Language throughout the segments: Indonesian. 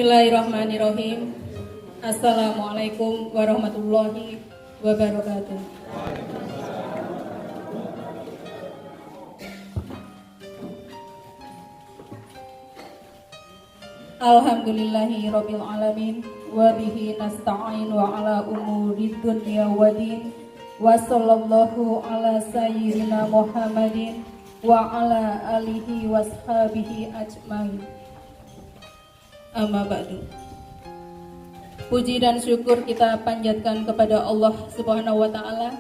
Bismillahirrahmanirrahim. Assalamualaikum warahmatullahi wabarakatuh. Alhamdulillahi rabbil alamin wa bihi nasta'in wa ala umuri dunya waddin wa sallallahu ala sayyidina Muhammadin wa ala alihi washabihi ajmain. Amma ba'du. Puji dan syukur kita panjatkan kepada Allah Subhanahu wa taala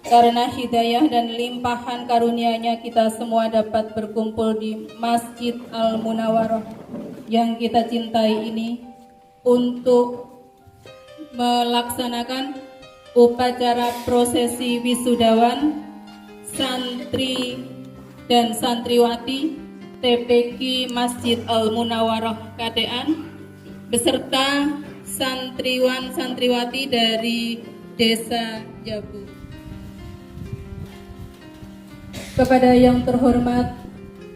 karena hidayah dan limpahan karunia-Nya kita semua dapat berkumpul di Masjid Al-Munawwarah yang kita cintai ini untuk melaksanakan upacara prosesi wisudawan santri dan santriwati TPQ Masjid Al-Munawwarah Katean beserta santriwan santriwati dari Desa Jabu. Kepada yang terhormat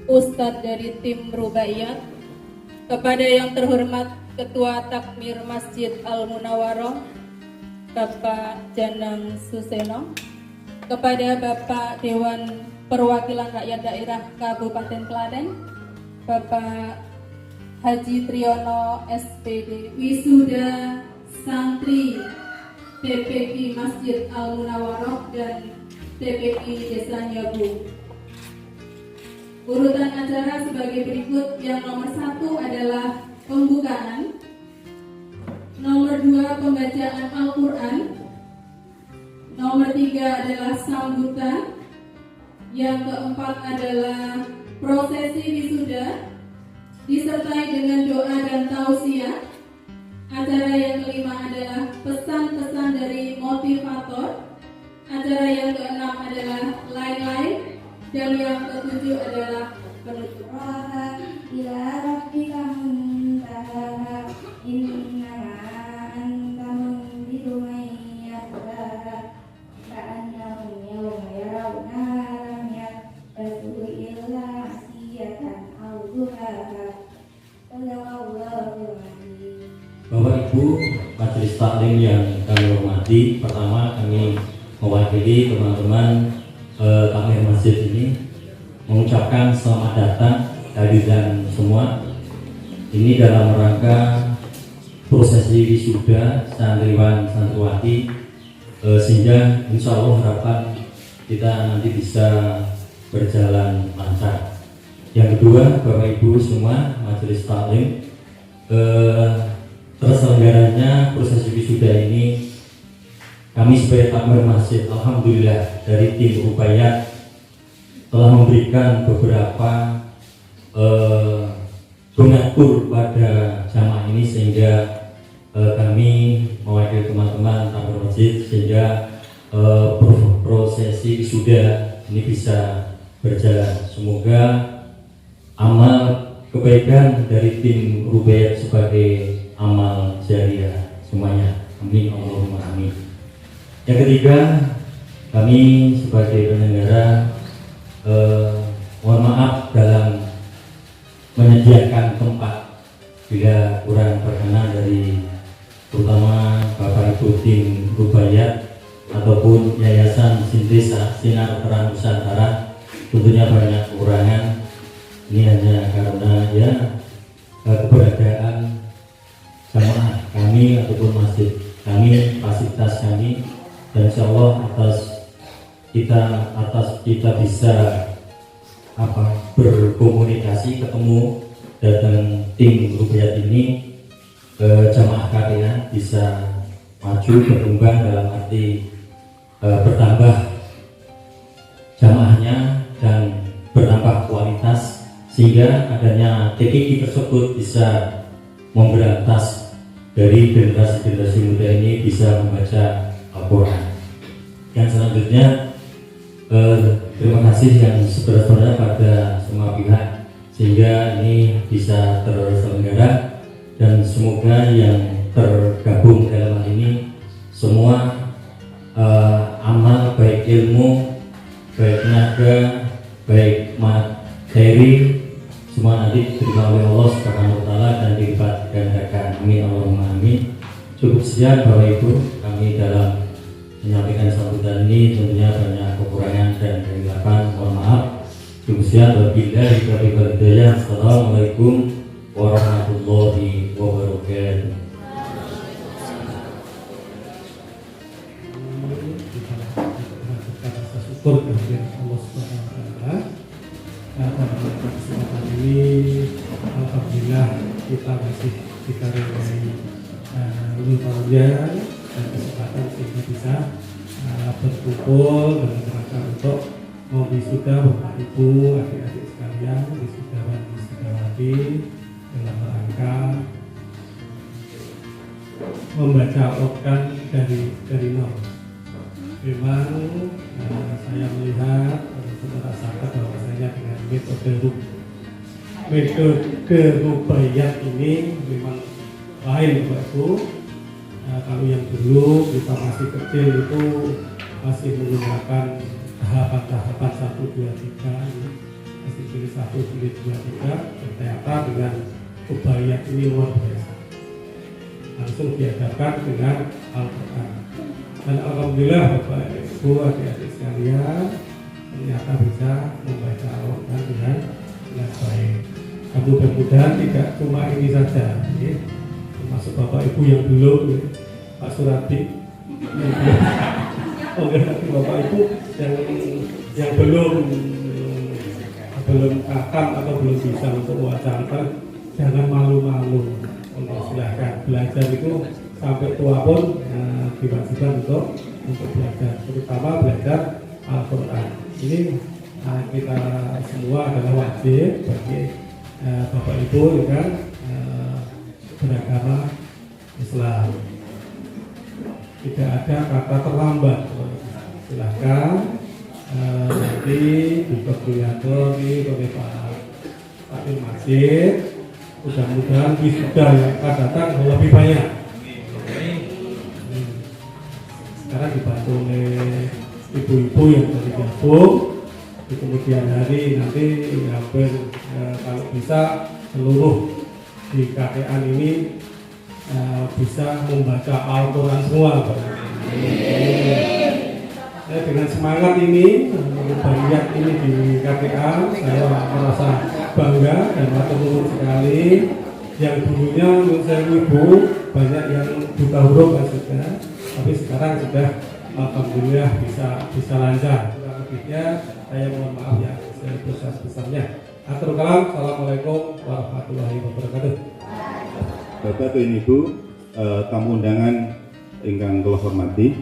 Ustadz dari tim Rubaiyat, kepada yang terhormat Ketua Takmir Masjid Al-Munawwarah Bapak Janang Suseno, kepada Bapak Dewan Perwakilan Rakyat Daerah Kabupaten Klaten, Bapak Haji Triyono SPD, wisuda santri TPQ Masjid Al-Munawwarah dan TPQ Desa Nyabu. Urutan acara sebagai berikut. Yang nomor 1 adalah pembukaan, nomor 2 pembacaan Al-Quran, nomor 3 adalah sambutan, yang keempat adalah prosesi wisuda disertai dengan doa dan tausiah. Acara yang kelima adalah pesan-pesan dari motivator. Acara yang keenam adalah lain-lain, dan yang ketujuh adalah penutup. Ila rabbika muntaha innama anta munziru man yakhshaha ka'annahum yawma yarawna lam yalbathu illa 'ashiyatan aw duhaha. Shallallahul azim. Bapak Ibu majelis taklim yang kami hormati, pertama kami mewakili teman-teman takmir masjid ini mengucapkan selamat datang kalian semua. Ini dalam rangka prosesi wisuda santriwan santriwati, sehingga insya Allah harapan kita nanti bisa berjalan lancar. Yang kedua, Bapak Ibu semua majelis taklim, terselenggaranya prosesi wisuda ini kami sebagai takmir masjid, alhamdulillah dari tim Rubaiyat telah memberikan beberapa donatur pada jamaah ini, sehingga kami mewakili teman-teman takmir masjid sehingga prosesi wisuda ini bisa berjalan. Semoga amal kebaikan dari tim Rubaiyat sebagai amal jariah semuanya. Amin Allahumma amin. Yang ketiga, kami sebagai penyelenggara mohon maaf dalam menyediakan tempat bila kurang berkenan dari terutama Bapak Ibu tim Rubaiyat ataupun Yayasan Sintesa Sinar Terang Nusantara, tentunya banyak kekurangan. Ini hanya karena keberadaan jamaah kami ataupun masjid kami, fasilitas kami, dan insya Allah atas kita bisa berkomunikasi, ketemu dan tim Rubaiyat ini, jamaah kalian bisa maju berkembang dalam arti bertambah jamaahnya dan bertambah kualitas, sehingga adanya TPQ tersebut bisa memberantas dari generasi-generasi muda ini bisa membaca Al-Quran. Yang selanjutnya, terima kasih yang sebenarnya pada semua pihak sehingga ini bisa terselenggara, dan semoga yang tergabung dalam hal ini semua amal baik ilmu, baik tenaga, baik materi semua nanti diterima oleh Allah Subhanahu wa taala dan dilibatkan Cukup sekian Bapak Ibu, kami dalam menyampaikan sambutan ini tentunya banyak kekurangan dan kesilapan, mohon maaf. Cukup sekian, wabillahi taufiq wal hidayah. Assalamualaikum warahmatullahi wabarakatuh. Syukur kepada Allah Subhanahu wa taala. Pada kesempatan ini alhamdulillah kita masih dikaruniai ujian dan kesempatan sehingga bisa berkumpul dalam rangka untuk wisuda Bapak Ibu, adik-adik sekalian, wisudawan wisudawati, dalam rangka membaca Al-Quran dari nol. Memang saya melihat merasakan bahwasanya dengan metode rubaiyat ini memang lain Bapak Ibu. Kalau yang dulu kita masih kecil itu masih menggunakan tahapan-tahapan 1, 2, 3 masih pilih 1, pilih 2, 3. Ternyata dengan rubaiyat ini luar biasa, langsung dihadapkan dengan Al-Quran. Dan alhamdulillah Bapak Ibu, adik-adik sekalian, ternyata bisa membaca Al-Quran dengan baik. Mudah-mudahan tidak cuma ini saja, ya. Termasuk Bapak Ibu yang belum, ya. Pak Surati, Bapak Ibu yang belum paham atau belum bisa untuk membaca Al-Quran, jangan malu-malu. Silahkan belajar itu sampai tua pun diwajibkan untuk belajar, terutama belajar Al-Quran. Ini kita semua adalah wajib bagi Bapak Ibu kan beragama Islam. Tidak ada kata terlambat. Silahkan nanti di koordinator oleh Pak Takmir Masjid. Mudah-mudahan wisuda yang akan datang lebih banyak. Sekarang dibantu oleh ibu-ibu yang dari gabung. Di kemudian hari nanti hampir kalau bisa seluruh di KPN ini bisa membaca Al-Quran semua. Dengan semangat ini, banyak ini di KPA, saya merasa bangga dan matur sekali. Yang dulunya menurut saya ibu banyak yang buta huruf maksudnya, tapi sekarang sudah alhamdulillah bisa lancar. Kurang lebihnya saya mohon maaf ya sebesar-besarnya. Atur kalam, assalamualaikum warahmatullahi wabarakatuh. Bapak dan Ibu, tamu undangan ingkang kula hormati,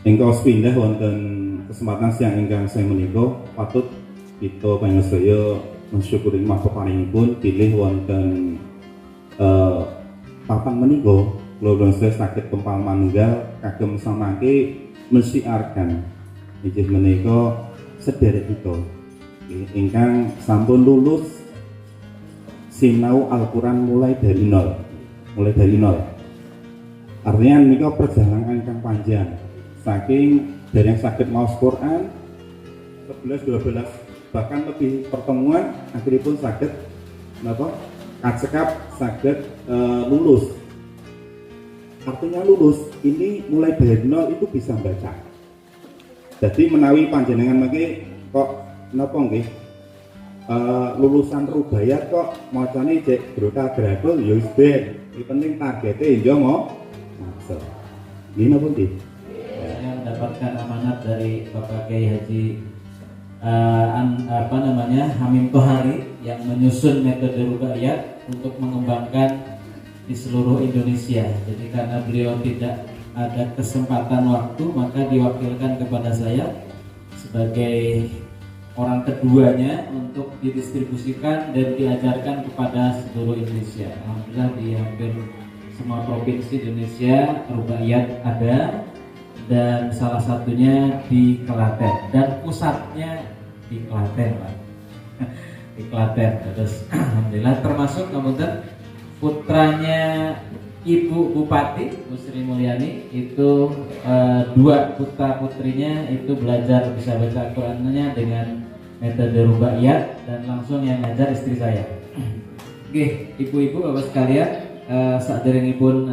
ingkang sepindah wonten kesempatan siang ingkang saya menika patut kita panjenengan mensyukuri mahaparingipun pilih wonten papan menika kula saged kempal manunggal kagem samangke mensiarkan inggih menika sedherek kita ingkang sampun lulus sinau Al-Quran mulai dari nol. Artinya menika perjalanan ingkang panjang. Saking dari yang sakit maos Quran 11-12 bahkan lebih pertemuan akhirnya pun sakit kacekap sakit lulus. Artinya lulus ini mulai dari nol itu bisa baca. Jadi menawi panjenengan mangke kok napa nggih lulusan rubaiyat kok macane cek grota gradul ya wis ben. Iki penting targete yo mau masuk. Ini napa nggih? Saya mendapatkan amanat dari Bapak Kiai Haji Hamim Tohari yang menyusun metode rubaiyat untuk mengembangkan di seluruh Indonesia. Jadi karena beliau tidak ada kesempatan waktu, maka diwakilkan kepada saya sebagai orang keduanya untuk didistribusikan dan diajarkan kepada seluruh Indonesia. Alhamdulillah di hampir semua provinsi Indonesia rubaiyat ada, dan salah satunya di Klaten dan pusatnya di Klaten, Pak. Di Klaten. Terus alhamdulillah termasuk kemudian putranya Ibu Bupati Bu Sri Mulyani itu dua putra putrinya itu belajar bisa baca Al-Qur'annya dengan metode rubaiyat dan langsung yang ngajar istri saya. Oke, ibu-ibu bapak sekalian, saderengipun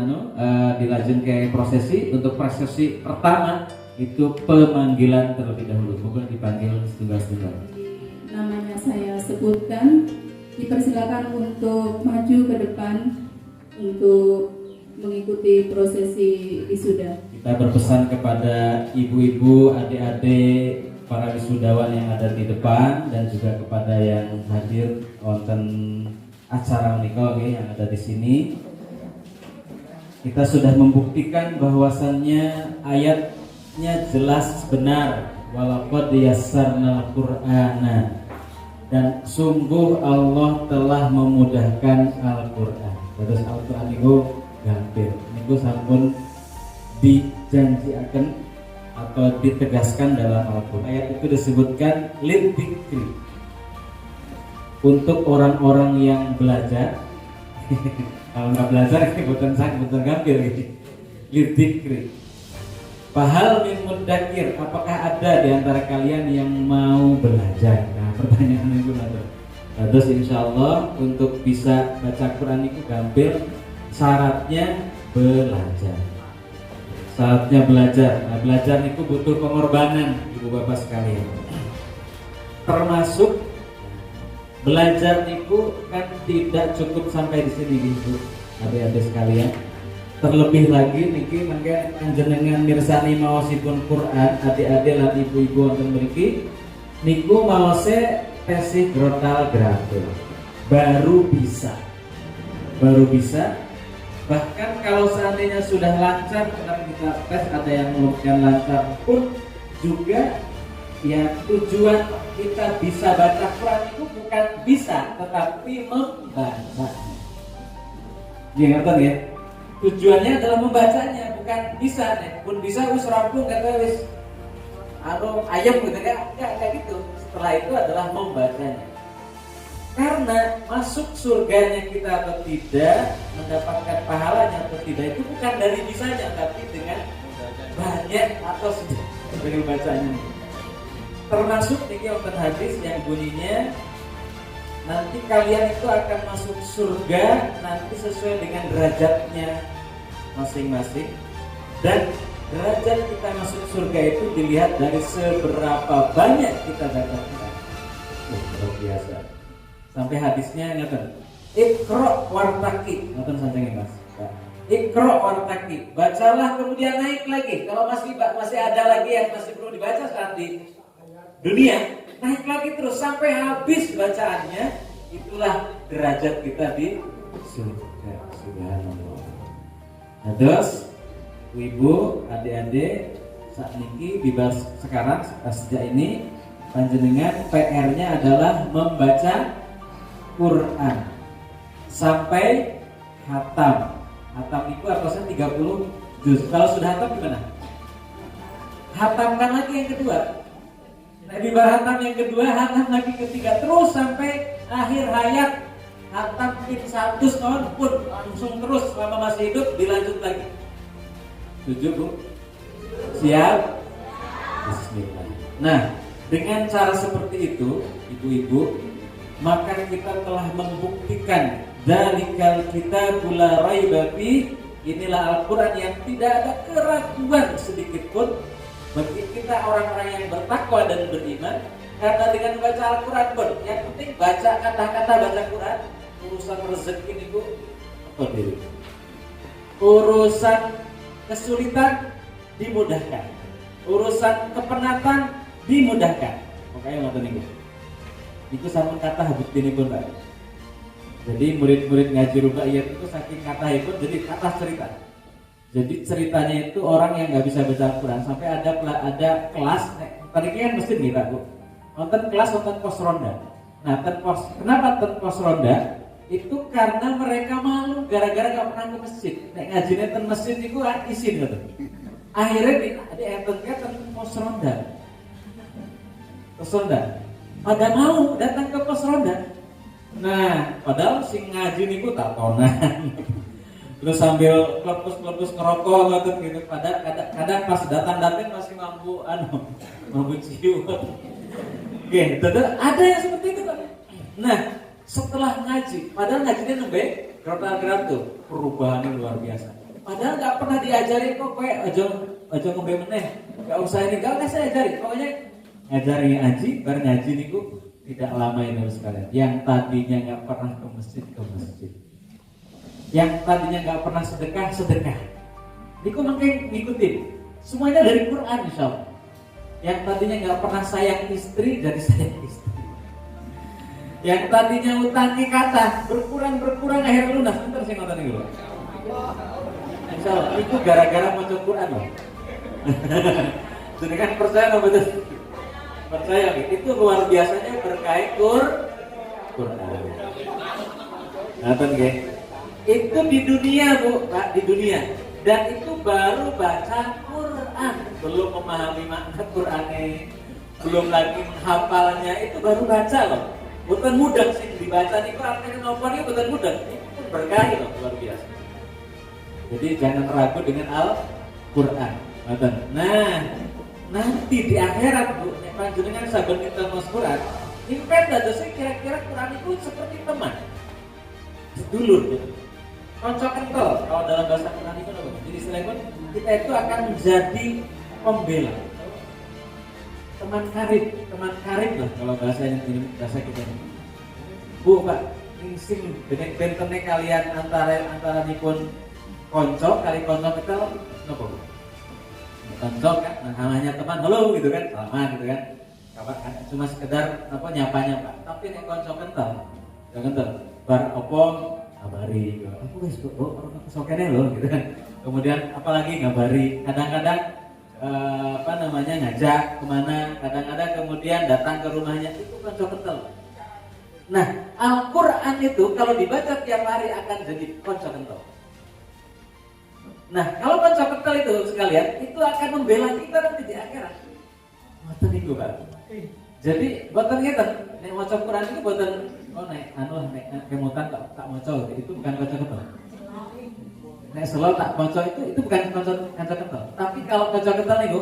dilajeng ke prosesi. Untuk prosesi pertama itu pemanggilan terlebih dahulu. Mungkin dipanggil setunggal-setunggal. Namanya saya sebutkan, dipersilakan untuk maju ke depan untuk mengikuti prosesi wisuda. Kita berpesan kepada ibu-ibu, adik-adik, para wisudawan yang ada di depan dan juga kepada yang hadir wonten acara menika yang ada di sini. Kita sudah membuktikan bahwasannya ayatnya jelas benar, walaqad yassarnal Qur'ana, dan sungguh Allah telah memudahkan Al-Qur'an. Terus Al-Qur'an itu gampil. Niku sampun dijanjiaken atau ditegaskan dalam Al-Qur'an. Ayat itu disebutkan lidzikri, untuk orang-orang yang belajar. Kalau nggak belajar ini bukan gampil gitu. Lidzikri. Fahal min mudzakir, apakah ada di antara kalian yang mau belajar? Nah, pertanyaan itu ada. Terus insyaallah untuk bisa baca Quran itu gampil, syaratnya belajar. Saatnya belajar. Nah, belajar itu butuh pengorbanan, ibu bapak sekalian. Termasuk belajar itu kan tidak cukup sampai di sini, ibu adik-adik sekalian. Terlebih lagi niki mangke panjenengan mirsani maosipun Quran, adik-adik lan ibu-ibu wonten mriki niku maose tesih grotal gratul. Baru bisa. Bahkan kalau seandainya sudah lancar, karena kita tes ada yang lumayan lancar pun juga, ya tujuan kita bisa baca Quran itu bukan bisa, tetapi membaca. Ya ngerti ya? Tujuannya adalah membacanya, bukan bisa nih. Pun bisa wis rampung kata wis ayam gitu kan? Kayak gitu. Setelah itu adalah membacanya. Karena masuk surganya kita atau tidak, mendapatkan pahalanya atau tidak, itu bukan dari bisanya, tapi dengan banyak atau dengan bacanya. Termasuk nih wonten hadis yang bunyinya nanti kalian itu akan masuk surga nanti sesuai dengan derajatnya masing-masing, dan derajat kita masuk surga itu dilihat dari seberapa banyak kita baca Quran. Luar biasa. Sampai hadisnya ngaten, Iqra wartaqi, ngaten sancengin Mas. Iqra wartaqi, bacalah kemudian naik lagi. Kalau masih ada lagi yang masih perlu dibaca saat di dunia, naik lagi terus sampai habis bacaannya. Itulah derajat kita di surga. Subhanallah. Nah, terus ibu, adik-adik saat ini dibahas sekarang sejak ini panjenengan PR-nya adalah membaca Quran sampai hatam. Hatam itu atasnya 30 juz. Kalau sudah hatam gimana? Hatamkan lagi yang kedua. Nah, di hatam yang kedua, hatam lagi ketiga, terus sampai akhir hayat. Hatam pin 100 tahun pun langsung terus selama masih hidup dilanjut lagi. Setuju, Bu? Siap? Bismillah. Nah, dengan cara seperti itu, ibu-ibu, maka kita telah membuktikan dzalikal kitabul la raiba fi, inilah Al-Qur'an yang tidak ada keraguan sedikit pun bagi kita orang-orang yang bertakwa dan beriman. Karena dengan baca Al-Qur'an pun yang penting baca kata-kata baca Quran, urusan rezeki itu apa diri? Urusan kesulitan dimudahkan, urusan kepenatan dimudahkan. Makanya ngoten niku. Itu sama kata bukti ini pun Pak. Jadi murid-murid ngaji rubaiyat itu saking kata itu jadi kata cerita. Jadi ceritanya itu orang yang nggak bisa baca Al-Quran sampai ada kelas. Tadi kan mesti nih Bu. Nonton kelas nonton pos ronda. Nah kenapa nonton pos ronda? Itu karena mereka malu gara-gara nggak pernah ke masjid. Nek ngaji nonton masjid itu izin gitu. Akhirnya ada pos ronda. Pos ronda. Pada mau datang ke pos ronda. Nah, padahal sing ngaji niku tatonan. Terus sambil klepus ngerokok gitu. Pada kadang pas datang masih mampu cium. Oke, ada yang seperti itu Pak. Nah, setelah ngaji, padahal ngajinya nembe gerak tuh perubahannya luar biasa. Padahal nggak pernah diajarin kok kayak aja ngombe meneh, nggak usah ini, nggak saya ajarin. Pokoknya ngajari ngaji, bareng ngaji niku tidak lama ini sekalian. Yang tadinya nggak pernah ke masjid, yang tadinya nggak pernah sedekah. Niku makin ngikutin. Semuanya dari Quran insyaallah. Yang tadinya nggak pernah sayang istri, jadi sayang istri. Yang tadinya utangi kata berkurang akhirnya lunas. Bentar saya ngotot dulu. Insyaallah itu gara-gara baca Quran loh. Jadi kan percaya nggak betul? Percaya itu luar biasanya berkait Quran. Nonton nggih? Itu di dunia Bu, Pak, di dunia. Dan itu baru baca Quran, belum memahami makna Qur'annya, belum lagi menghafalnya, itu baru baca loh. Bukan mudah sih dibaca nih, kok artinya nomor itu bukan mudah. Itu berkah loh, luar biasa. Jadi jangan ragu dengan Al-Quran. Nah, nanti di akhirat Bu, panjenengan saben kita mas Quran, ini kan ada sih kira-kira Quran itu seperti teman, sedulur gitu. Konco kental, kalau dalam bahasa Quran itu apa? Jadi selain kita itu akan menjadi pembela, teman karib lah kalau bahasa ini bahasa kita ini. Bu Pak, sing dengan bentene kalian antara nipun konco kali konco kental, napa Bu? Konco kan, namanya teman, halo gitu kan, sama gitu kan. Kapan cuma sekedar apa nyapa, tapi nek konco kental, bar opo ngabari, aku guys, kesokene loh gitu kan. Kemudian apalagi ngabari, kadang-kadang ngajak kemana, kadang-kadang kemudian datang ke rumahnya, itu kan kental. Nah, Al-Quran itu kalau dibaca tiap hari akan jadi konco kental. Nah, kalau konco kental itu sekalian, itu akan membela kita nanti di akhirat. Ngoten niku Pak. Jadi boten ngeten, nek maca Quran itu boten nek kemutan tak maca itu bukan konco kental. Nek selo tak maca itu bukan konco kental. Tapi kalau konco kental niku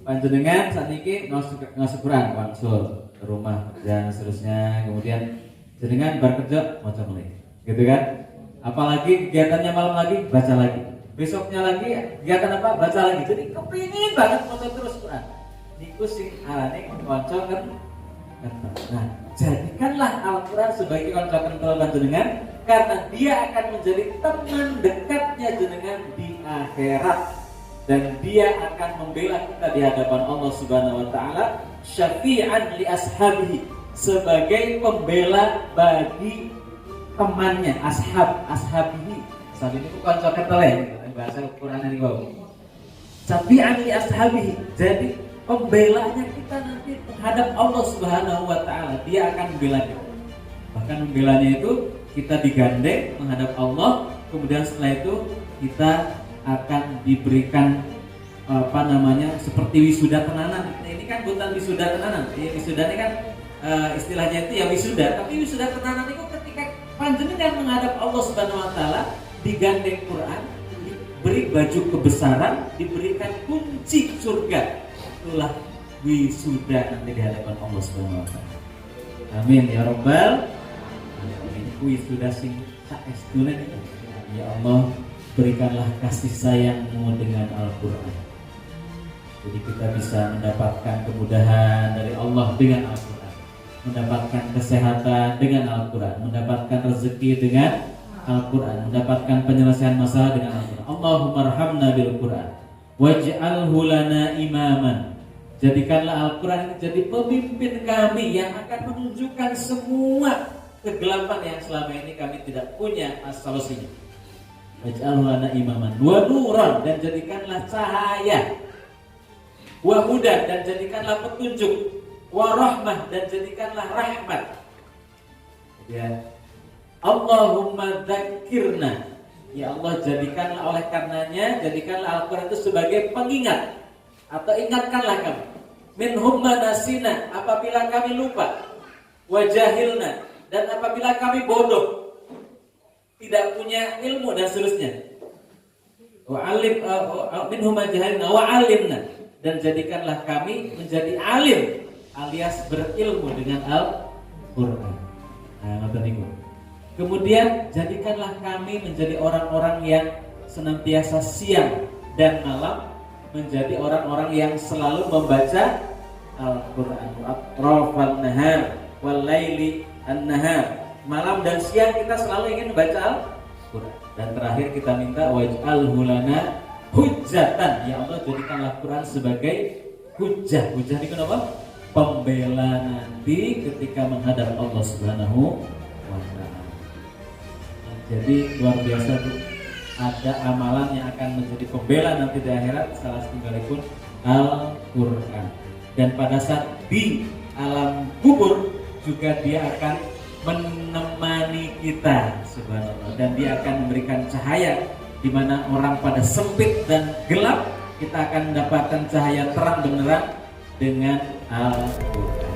panjenengan sakniki ngaos Quran wangsul ke rumah kerja seterusnya, kemudian jenengan bar kerja maca meneh. Gitu kan? Apalagi kegiatannya malam lagi baca lagi. Besoknya lagi kegiatan apa? Baca lagi. Jadi kepingin banget maca terus Quran. Niku sing arane kanca kental. Nah, jadikanlah Al-Quran sebagai kanca kental panjenengan karena dia akan menjadi teman dekatnya jenengan di akhirat dan dia akan membela kita di hadapan Allah Subhanahu wa taala, syafi'an li ashabihi, sebagai pembela bagi temannya, ashabihi. Saat ini itu kanca kental ya, bahasa Quran ini wow. Syafi'an li ashabihi. Jadi pembelanya kita nanti terhadap Allah Subhanahu wa taala, dia akan membela kita. Bahkan membelanya itu kita digandeng menghadap Allah, kemudian setelah itu kita akan diberikan seperti wisuda tenanan. Nah, ini kan bukan wisuda tenanan. Wisuda ini kan istilahnya itu ya wisuda, tapi wisuda tenanan itu ketika panjenengan menghadap Allah Subhanahu wa taala, digandeng Quran, diberi baju kebesaran, diberikan kunci surga. Itulah wisuda nanti di hadapan Allah Subhanahu wa taala. Amin ya rabbal alamin. Wisuda sing saestune ya Allah, berikanlah kasih sayang-Mu dengan Al-Qur'an. Jadi kita bisa mendapatkan kemudahan dari Allah dengan Al-Qur'an, mendapatkan kesehatan dengan Al-Qur'an, mendapatkan rezeki dengan Al-Qur'an, mendapatkan penyelesaian masalah dengan Al-Qur'an. Allahumma arhamna bil Qur'an waj'alhu lana imaman. Jadikanlah Al-Quran jadi pemimpin kami yang akan menunjukkan semua kegelapan yang selama ini kami tidak punya solusinya. Waj'alhu lana imaman wa nuran, dan jadikanlah cahaya, wa hudan, dan jadikanlah petunjuk, wa rahmah, dan jadikanlah rahmat. Ya Allahumma dzakirna, ya Allah, jadikanlah oleh karenanya, jadikanlah Al-Quran itu sebagai pengingat, atau ingatkanlah kami min humma nasina, apabila kami lupa, wajahilna, dan apabila kami bodoh, tidak punya ilmu dan seterusnya, wa'alim min humma jahilna wa'alimna, dan jadikanlah kami menjadi alim alias berilmu dengan Al-Quran. Nah, ngoten niku. Kemudian jadikanlah kami menjadi orang-orang yang senantiasa siang dan malam menjadi orang-orang yang selalu membaca Al-Qur'an. Atrafan nahar wal laili an-nahar. Malam dan siang kita selalu ingin membaca Al-Qur'an. Dan terakhir kita minta waj'alhu lana hujjatan. Ya Allah, jadikanlah Quran sebagai hujjah. Hujjah itu apa? Pembela nanti ketika menghadap Allah Subhanahu wa ta'ala. Jadi luar biasa tuh, ada amalan yang akan menjadi pembela nanti di akhirat, salah setinggalipun Al-Quran. Dan pada saat di alam kubur juga dia akan menemani kita, subhanallah, dan dia akan memberikan cahaya di mana orang pada sempit dan gelap, kita akan mendapatkan cahaya terang benderang dengan Al-Quran.